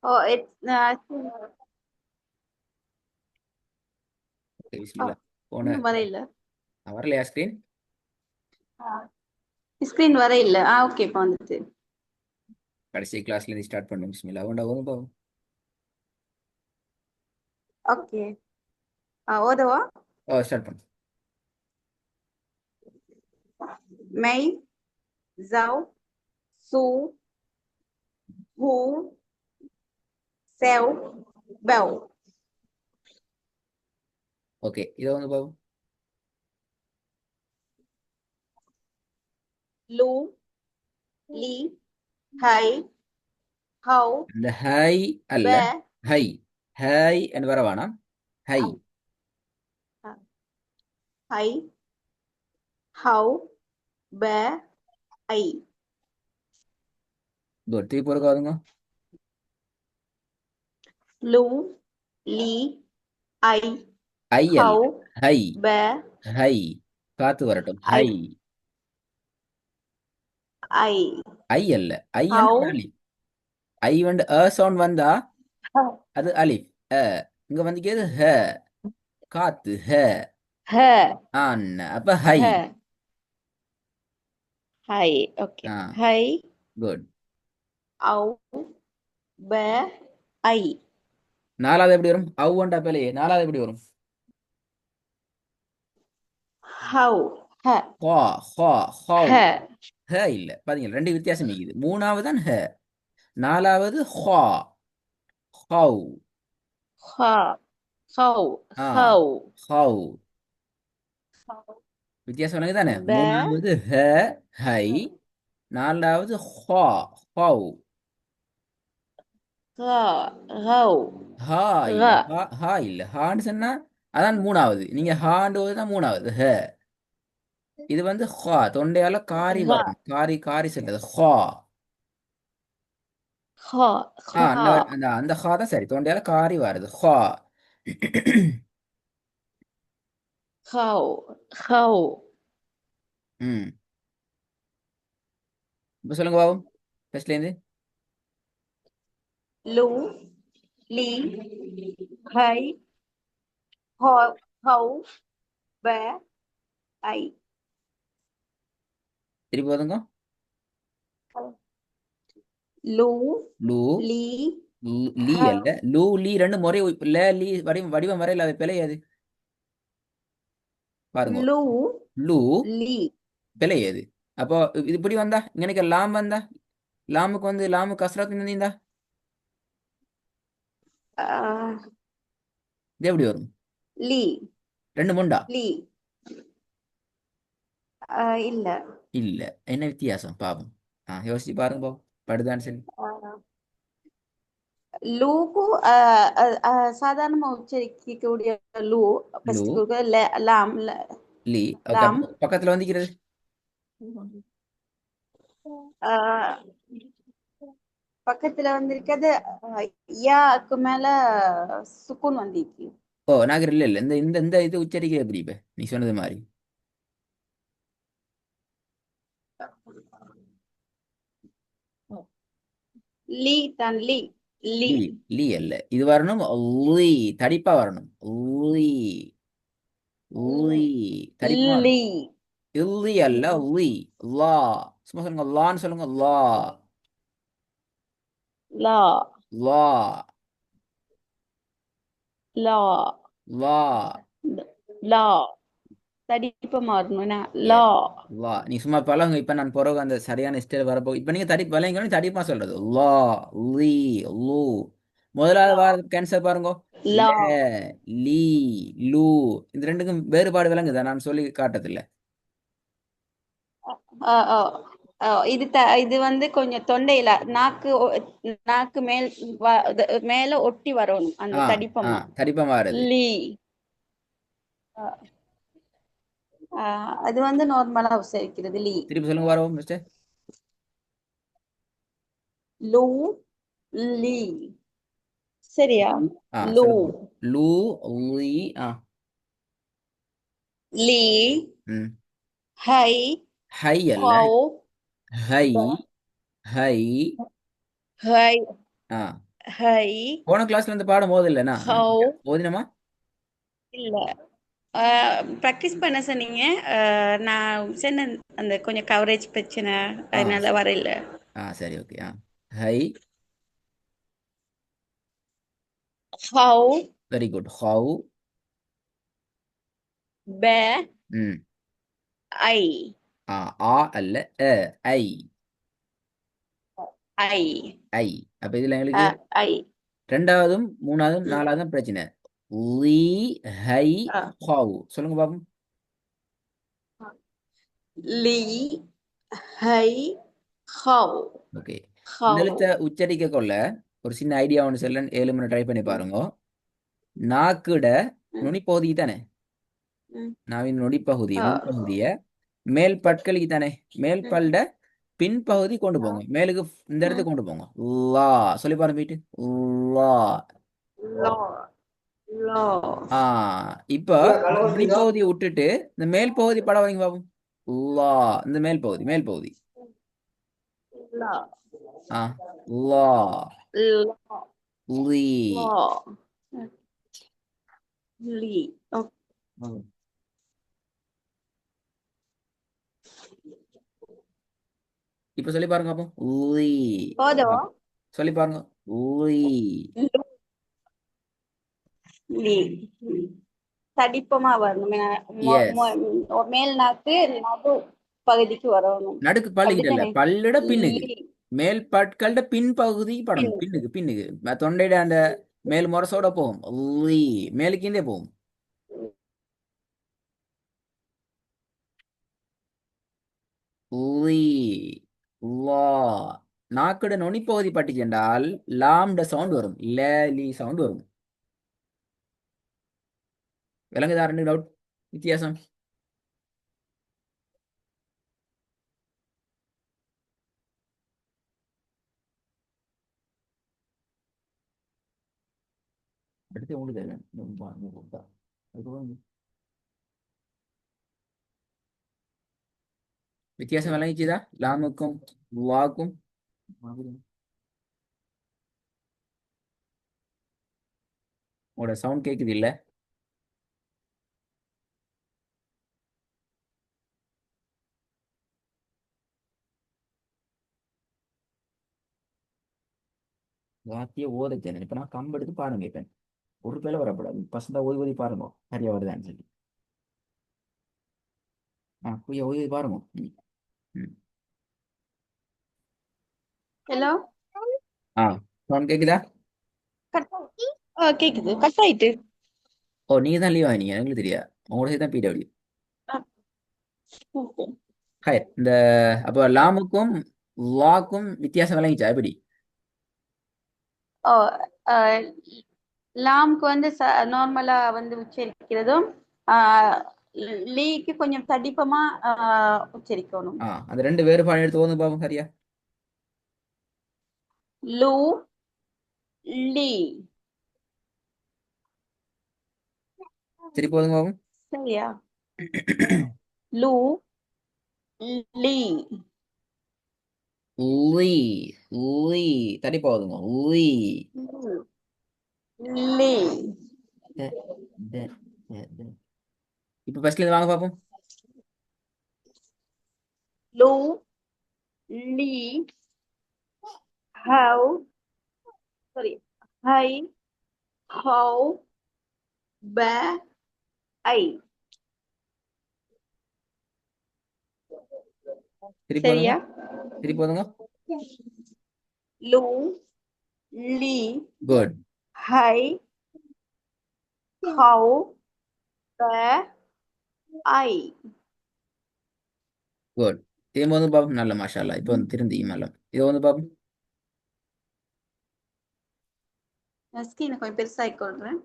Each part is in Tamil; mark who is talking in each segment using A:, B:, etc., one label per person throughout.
A: Oh, it's
B: ஓகே
A: oh,
B: பிஸ்மில்லா. போன
A: இன்னும் வரையில.
B: வரலையா ஸ்க்ரீன்?
A: ஸ்கிரீன் வரையில. ஓகே, இப்போ வந்துட்டு.
B: கடைசி கிளாஸ்ல இருந்து ஸ்டார்ட் பண்ணுங்க. பிஸ்மில்லா ஒன்றா வரும் பாவம்.
A: ஓகே. ஓதவா?
B: ஓ ஸ்டார்ட் பண்ணு.
A: மெய், ஜவ், சு, ஹூ, செவ், பெவ்.
B: ஓகே இதை வந்து பாவம்.
A: லூ, லீ, ஹை, ஹவ்,
B: இந்த ஹை அல்ல,
A: பெ,
B: ஹை. ஹை என்று வர வேணாம். ஹை.
A: ஹை, ஹவ், பெ, ஐ.
B: குட். திருப்பி ஒருக்காதுங்க.
A: லூ, லீ, ஐ,
B: ஐ அல்ல,
A: ஹவ்,
B: ஹை.
A: பெ,
B: ஹை. காத்து வரட்டும்.
A: ஐ,
B: ஹை.
A: ஐ,
B: ஐ அல்ல. ஐ என்ற
A: ஹவ்,
B: அலிஃப். ஐ வந்து சவுண்ட் வந்தா அது அலிஃப். அ. இங்க வந்து ஹ. காத்து ஹ.
A: ஹ,
B: ஆன் அப்ப ஹை.
A: ஹ, ஹை. ஓகே.
B: ஆ
A: ஹை,
B: குட்.
A: ஹவ், பெ, ஐ.
B: நாலாவது எப்படி வரும்? அவ்வண்டா பிள்ளையே, நாலாவது எப்படி வரும்?
A: ஹவ், ஹ,
B: ஹா. ஹா. ஹவ்.
A: ஹ,
B: ஹ இல்ல, பாத்தீங்களா ரெண்டு வித்தியாசம் இருக்குது. மூணாவது தான் ஹ. நாலாவது ஹா. ஹவ்.
A: ஹ, ஹவ்,
B: ஆ
A: ஹவ்,
B: ஹவ். வித்தியாசம் எனக்கு தானே.
A: பெ,
B: மூணாவது ஹ. ஹை. நாலாவது ஹா. ஹவ்.
A: ஹ, ஹவ்,
B: ஹா இல்ல.
A: ர,
B: ஹா. ஹா இல்ல. ஹான்னு சொன்னா அதான் மூணாவது. நீங்க ஹாண்டு தான் மூணாவது ஹ. இது வந்து ஹா. தொண்டையால காரி
A: ர,
B: வரணும். காரி காரி செல்றது ஹா.
A: ஹ,
B: அந்த
A: ஹ,
B: அந்த அந்த ஹா தான் சரி. தொண்டையால காரி வருது ஹா.
A: ஹவ், ஹவ்.
B: ம். இப்ப சொல்லுங்க பாபு. ஃபர்ஸ்ட்ல இருந்து.
A: லூ, லீ, ஹை, ஹவ், ஹவ், பெ, ஐ.
B: திருப்பி வருங்க.
A: லூ,
B: லூ.
A: லீ,
B: லீ
A: ஹ,
B: அல்ல. லூ லீ ரெண்டு முறை ல லீ வடிவம் வடிவம் வரையில அது பிழையாது. பாருங்க.
A: லூ,
B: லூ
A: லீ.
B: பிழையாது. அப்போ இது இப்படி வந்தா இங்க லாம் வந்தா, லாமுக்கு வந்து லாமு கசரத் இருந்தீந்தா
A: அஹ்,
B: இது எப்படி வரும்?
A: லீ,
B: ரெண்டு முண்டா?
A: லீ. இல்ல.
B: இல்ல. என்ன வித்தியாசம் பாவம். யோசிச்சு பாருங்க பாவம். படுதான்னு சொல்லி.
A: அஹ், லூக்கு சாதாரணமா உச்சரிக்கக்கூடிய லூ.
B: லூ.
A: ஃபர்ஸ்ட் லாம்,
B: லீ. ஓகே
A: லாம்.
B: அப்போ பக்கத்துல வந்துக்கிறது.
A: அஹ், பக்கத்துல வந்திருக்கிறது. யாக்கு மேல சுக்குன் வந்திருக்கு.
B: ஓ நாகர் இல்ல இல்ல. இந்த இந்த இந்த இது உச்சரிக்கிற எப்படி இப்ப நீ சொன்னது மாதிரி?
A: லீ தான், லீ, லீ,
B: லீ. லீ அல்ல. இது வரணும் லீ. தடிப்பா வரணும். லீ. லீ. தடிப்பா
A: லீ,
B: வரணும். இல்லி அல்ல. லீ. லா. சும்மா சொல்லுங்க லான்னு சொல்லுங்க லா.
A: லா,
B: லா.
A: லா,
B: லா.
A: லா. தடிப்பா மாறணும்னா லா.
B: எஸ். லா. நீ சும்மா பழங்க. இப்ப நான் பிறகு அந்த சரியான ஸ்டைல் வரப்போ இப்ப நீங்க தடி பழங்கன்னு தடிப்பா சொல்றது லா. லீ. லூ. முதலாவது வாரத்துக்கு கேன்சர் பாருங்க. ல.
A: லா.
B: லீ. லூ. இந்த ரெண்டுக்கும் வேறுபாடு விளங்குதா நான் சொல்லி காட்டதில்ல?
A: ஆ, ஆ, இது இது வந்து கொஞ்சம் தொண்டையில நாக்கு மேல ஒட்டி வரணும்
B: ஆ
A: அந்த
B: ஆ
A: தடிப்பமா.
B: தடிப்பா மாறுது.
A: லீ. அது வந்து நார்மலா உச்சரிக்கிறது லீ.
B: திருப்பி சொல்லுங்க வரோம் மிஸ்டர்.
A: லூ, லீ. சரியா?
B: ஆ
A: லூ,
B: சொல்லுங்க. லூ. லீ. ஆ.
A: லீ,
B: ம்.
A: ஹை,
B: ஹை அல்ல.
A: ஹவ்,
B: ஹை. ஹை.
A: ஹை,
B: ஆ
A: ஹை,
B: போன கிளாஸ்ல இருந்து பாடம் ஓதலைண்ணா
A: ஹவ்.
B: ஓதினமா?
A: இல்ல. ப்ராக்டிஸ் பண்ண சொன்னீங்க. நான் சொன்ன அந்த கொஞ்சம் கவரேஜ் பிரச்சனை
B: ஆ
A: அதனால வரையில.
B: சரி ஓகே ஹை.
A: ஹவ்,
B: வெரி குட் ஹவு.
A: பே,
B: ம்
A: ஐ.
B: ஆ ஆ அல்ல அ ஐ.
A: ஐ.
B: ஐ. அப்ப இதுல எங்களுக்கு
A: ஐ.
B: ரெண்டாவதும் மூணாவதும்
A: ம்.
B: நாலாவதும் பிரச்சனை. லீ ஹை
A: ஆ.
B: ஹவு சொல்லுங்க பாப்போம்.
A: லீ, ஹை, ஹவ்.
B: ஓகே. இந்த
A: ஹவ்.
B: எழுத்தை உச்சரிக்க கொள்ள ஒரு சின்ன ஐடியா ஒன்று சொல்ல 7 முறை ட்ரை பண்ணி
A: ம்.
B: பாருங்க. நாக்குட
A: ம்.
B: நுனிப்பகுதி தானே,
A: ம்.
B: நாவின் நுனிப்பகுதி
A: ஆ.
B: முன்பகுதிய மேல் பற்களுக்கு தானே, மேல்
A: ம்.
B: பல்ட பின்பகுதி கொண்டு
A: ஆ.
B: போங்க, மேலுக்கு இந்த
A: ம்.
B: இடத்துக்கு கொண்டு போங்க. லா சொல்லி பாருங்க போயிட்டு. லா.
A: லா. லா.
B: ஆ இப்போ இந்த நுனிப்பகுதியை விட்டுட்டு இந்த மேல் பகுதி படம் வைங்க பாப்போம். லா. இந்த மேல் பகுதி மேல் பகுதி.
A: லா.
B: ஆ லா.
A: லா.
B: லீ.
A: லா. லீ. ஓகே.
B: ம். இப்ப சொல்லி பாருங்க அப்போ. லீ. ஆ,
A: போதும்.
B: சொல்லி பாருங்க. லீ.
A: லீ. தடிப்பமா வரணும்.
B: எஸ்.
A: மேல் நாக்கு நடு பகுதிக்கு வரணும்.
B: நடுக்கு பல்லுகிட்ட இல்ல,
A: அப்படித்தானே?
B: பல்லுட பின்னுக்கு.
A: லீ.
B: மேல் பற்களோட பின் பகுதி
A: பின்.
B: படணும், பின்னுக்கு பின்னுக்கு தொண்டையிட அந்த மேல் முரசோட போகும். லீ. மேலுக்கீந்தே போகும். லீ. லா. நாக்குட நுனிப்பகுதி பட்டுச்சு என்றால் லாம்ட சவுண்ட் வரும், ல லீ சவுண்ட் வரும். விலங்குதா ரெண்டு டவுட் வித்தியாசம்? அடுத்து உங்களுக்கு வித்தியாசம் விளங்கிச்சுதா லாமுக்கும் வாக்கும்? உங்களோட சவுண்ட் கேக்குது இல்ல? வாத்திய ஓதச்சேன் இப்ப நான் கம்பு எடுத்து பாருங்க. இப்ப ஒரு பேல வரக்கூடாது, பசங்க ஓதி ஓதி பாருங்க சரியா வருதான்னு சொல்லி. போய் ஓதி ஓதி பாருங்க. ம், ம்.
A: ஹலோ.
B: ஆ சவுண்ட் கேக்குதா?
A: கேக்குது. கட் ஆயிட்டு.
B: ஓ நீங்க தான் லீவ் ஆனீங்க, எங்களுக்கு தெரியா. உங்களோட சேர்த்து தான் பிடபிள்யூ.
A: ஓகே.
B: ஹாய் இந்த அப்போ லாமுக்கும் வாக்கும் வித்தியாசம் விளங்கிச்சா எப்படி?
A: ஓ. அஹ், லாம்க்கு வந்து நார்மலா வந்து உச்சரிக்கிறதும், ஆஹ், லீக்கு கொஞ்சம் தடிப்பமா உச்சரிக்கணும்.
B: அந்த ரெண்டு வேறுபாடு எடுத்து ஓதுங்க பாப்போம் சரியா.
A: லூ, லீ.
B: சரி போதுங்க பாப்போம்.
A: சரியா? லூ, லீ.
B: லீ. லீ. தடி போதுங்க. லீ.
A: லீ.
B: த, த, த, த. இப்ப ஃபர்ஸ்ட்ல இருந்து வாங்க பாப்போம்.
A: லூ, லீ, ஹவ், சாரி, ஹை, ஹவ், ப, ஐ.
B: சரி போதுங்க.
A: சரியா?
B: சரி போதுங்க.
A: லூ, லீ,
B: குட்.
A: ஹை, ஹவ், ப, ஐ.
B: குட். இதே போதும் பாப்போம். நல்ல மாஷா அல்லாஹ். இப்போ வந்து திருந்தி நல்ல இது வந்து பாப்போம்.
A: நான் ஸ்கிரீனை கொஞ்சம் பெருசாகி கொள்றேன்.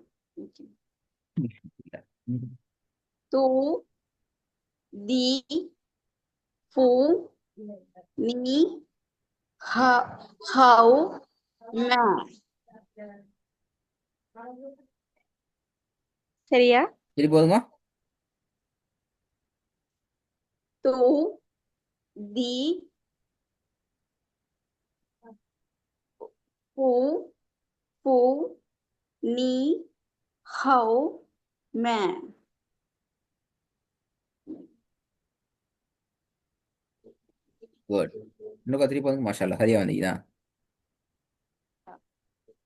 B: ம்.
A: தூ, தி, ஃபு, நீ, ஹவ், ம. சரியா?
B: சரி போதுங்க.
A: தூ, தி, ஃபு, பூ நீ ஹவ் மே
B: குட். இன்னும் திருப்பி வந்து மாஷால்லா சரியா வந்தீங்க.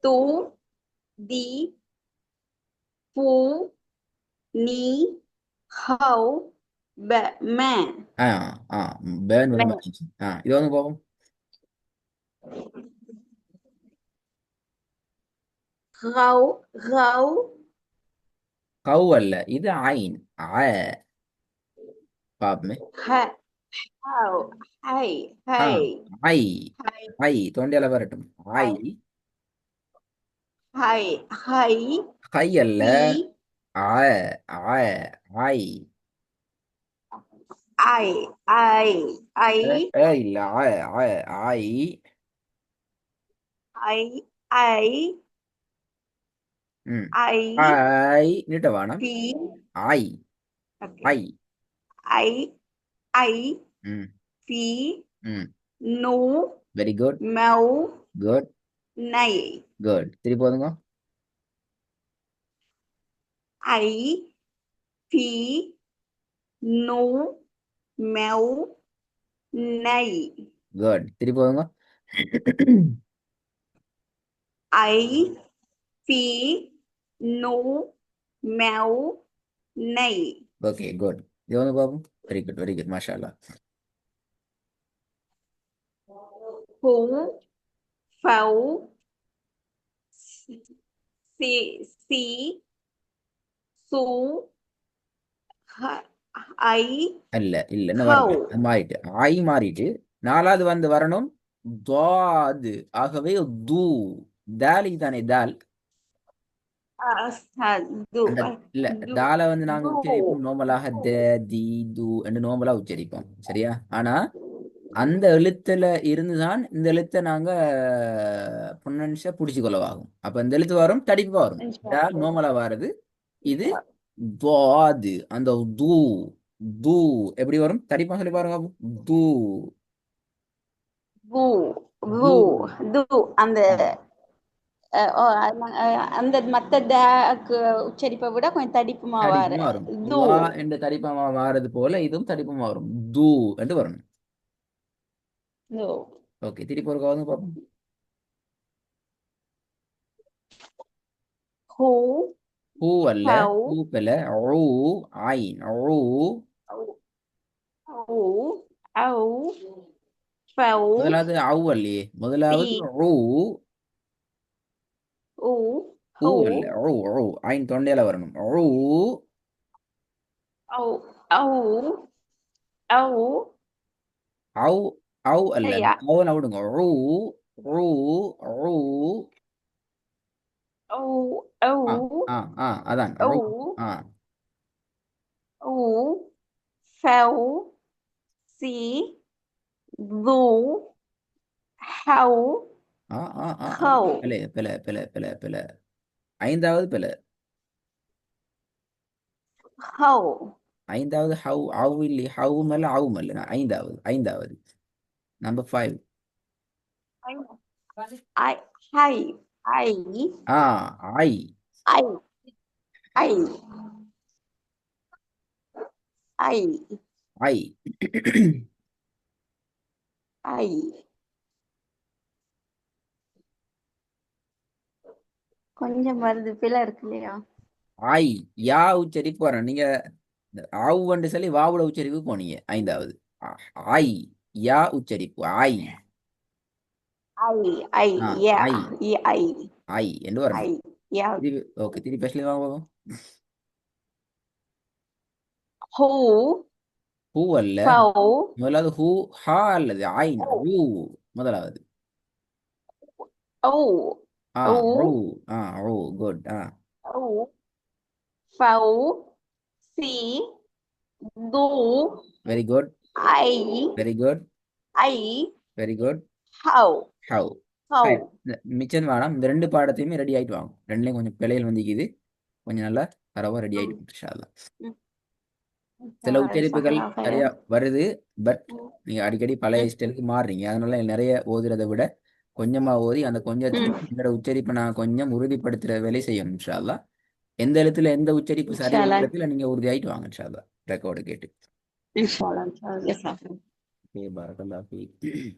A: தூ தி பூ நீ have May
B: ah ah burn
A: மே
B: வந்து மாறிடுச்சு. இது வந்து போகும்.
A: ஹவ் ஹவ்
B: கவ் அல்ல, இது ஐன். ஆ பாப்பமே.
A: ஹ ஹவ் ஹை
B: ஆ
A: ஹை
B: ஐ
A: ஹை
B: ஐ தொண்டையில வரட்டும். ஐ
A: ஹை ஹை ஹை
B: கை அல்ல.
A: பி
B: ஆ ஆ ஐ
A: ஐ ஐ ஐ
B: இல்ல. ஆ ஆ ஐ
A: ஐ ஐ
B: ம்
A: ஐ
B: ஐ நீட்ட வேணாம்.
A: பி
B: ஐ
A: ஓகே
B: ஐ
A: ஐ ஐ
B: ம்
A: பி
B: ம்
A: no
B: very good.
A: மெவ்
B: good
A: night
B: good. திருப்பி போதுங்க.
A: ஐ பி நோ மெவ் நை
B: குட். திருப்பி போதுங்க.
A: ஐ பி நோ மெவ் நை
B: ஓகே குட். இது வந்து பாப்போம். Very good very good Masha.
A: Who ஃபவ் C C சு ஐ
B: இல்ல இல்ல இன்னும் வரல,
A: ஹவ்
B: அது மாறிட்டு. ஐ மாறிட்டு நாலாவது வந்து வரணும். துவாது. ஆகவே து. தாலிக்கு தானே தால்.
A: து
B: அந்த இல்ல
A: து
B: தாலை வந்து நாங்க
A: து
B: உச்சரிப்போம் நோமலாக த தி து என்று நோமலா உச்சரிப்போம் சரியா. ஆனா அந்த எழுத்துல இருந்துதான் இந்த எழுத்தை நாங்க புன்னன்ஷா பிடிச்சு கொள்ளவாகும். அப்ப இந்த எழுத்து வரும் தடிப்பா வரும். தால் நோமலா வாருது. இது துவாது. அந்த து து எப்படி வரும் தடிப்பா சொல்லி பாருங்க. து
A: வு வு
B: து.
A: து அந்த
B: ஆ,
A: அந்த மத்த டேக்கு உச்சரிப்பை விட கொஞ்சம் தடிப்புமா வார
B: தடிப்புமா வரும்.
A: து
B: துவா என்று தடிப்பமா வாரது போல இதுவும் தடிப்பமா வரும். து என்று வரணும்.
A: து
B: ஓகே திருப்பி ஒரு கவனம் பார்ப்போம்.
A: ஹூ
B: ஹூ அல்ல.
A: ஹவ்
B: ஹூ பெல. ஊ ஐன் ஊ.
A: ஹூ ஹவ் ஃபவ்
B: முதலாவது அவு அல்லையே,
A: பி
B: முதலாவது ஊ.
A: ஊ
B: ஊ
A: ஹூ
B: அல்ல. ஊ ஊ ஐன் தொண்டையில வரணும். ஊ
A: ஔ ஔ ஔ
B: அவு அவு அல்ல.
A: சரியா
B: அவுல விடுங்க. ஊ ஊ ஊ.
A: ஔ ஔ
B: ஆ ஆ அதான்
A: ஔ
B: ஊ. ஆ
A: ஊ ஃபவ் சி து ஹவ்
B: ஆ ஆ ஆ ஆ.
A: ஹவ்
B: பிழை பிழை பிழை பிழை பிழை. ஐந்தாவது பிழை.
A: ஹவ்
B: ஐந்தாவது ஹவ் அவு இல்லை. ஹவு மேல அவு மேல ஐந்தாவது ஐந்தாவது நம்பர் 5.
A: ஐ ஹை ஐ
B: ஆ ஐ
A: ஐ ஐ ஐ
B: ஐ
A: ஐ கொஞ்சம் வருது பிழை இருக்கு இல்லையா
B: ஐ யா உச்சரிப்பு வரணும். நீங்க ஆவு என்று சொல்லி வாவுல உச்சரிப்பு போனீங்க ஐந்தாவது. அ- ஐ யா உச்சரிப்பு ஐ.
A: ஐ ஐ
B: ஆ
A: யா
B: ஐ
A: ஐ
B: ஐ என்று
A: ஐ
B: வரணும்.
A: யா
B: திருப்பி ஓகே திருப்பி பேசல வாங்க பாப்போம்.
A: ஹூ
B: ஹூ அல்ல.
A: ஃபவ்
B: முதலாவது ஹூ ஹா அல்லது ஐன் ஊ முதலாவது.
A: ஔ
B: ஆ
A: ஔ
B: ஊ. ஆ ஊ குட்.
A: ஔ ஃபவ் சி து
B: very good
A: I
B: very good
A: I
B: very good.
A: How
B: how
A: how
B: மிச்சம் வேணாம். இந்த ரெண்டு பாடத்தையுமே ரெடி ஆயிட்டு வாங்க. ரெண்டுலேயும் கொஞ்சம் பிழைகள் வந்துக்குது. கொஞ்சம் நல்லா தரவா ரெடி ஆயிட்டு இன்ஷா அல்லாஹ். சில உச்சரிப்புகள் சரியா வருது. பட் நீங்க அடிக்கடி பழைய ஸ்டைலுக்கு மாறுறீங்க. அதனால நிறைய ஓதுறதை விட கொஞ்சமா ஓதி அந்த கொஞ்சத்துல
A: ம்.
B: எங்களோட உச்சரிப்பை நான் கொஞ்சம் உறுதிப்படுத்துற வேலை செய்யணும் இன்ஷா அல்லாஹ். எந்த எழுத்துல எந்த உச்சரிப்பு
A: இன்ஷால்லா.
B: சரியானத்துல நீங்க உறுதியாயிட்டு வாங்க இன்ஷா அல்லாஹ் ரெக்கார்டு கேட்டு.
A: இன்ஷால்லா. இன்ஷால்லா. Yes, sir.
B: ஓகே, பரக்கல்லாஹ் ஃபீக்.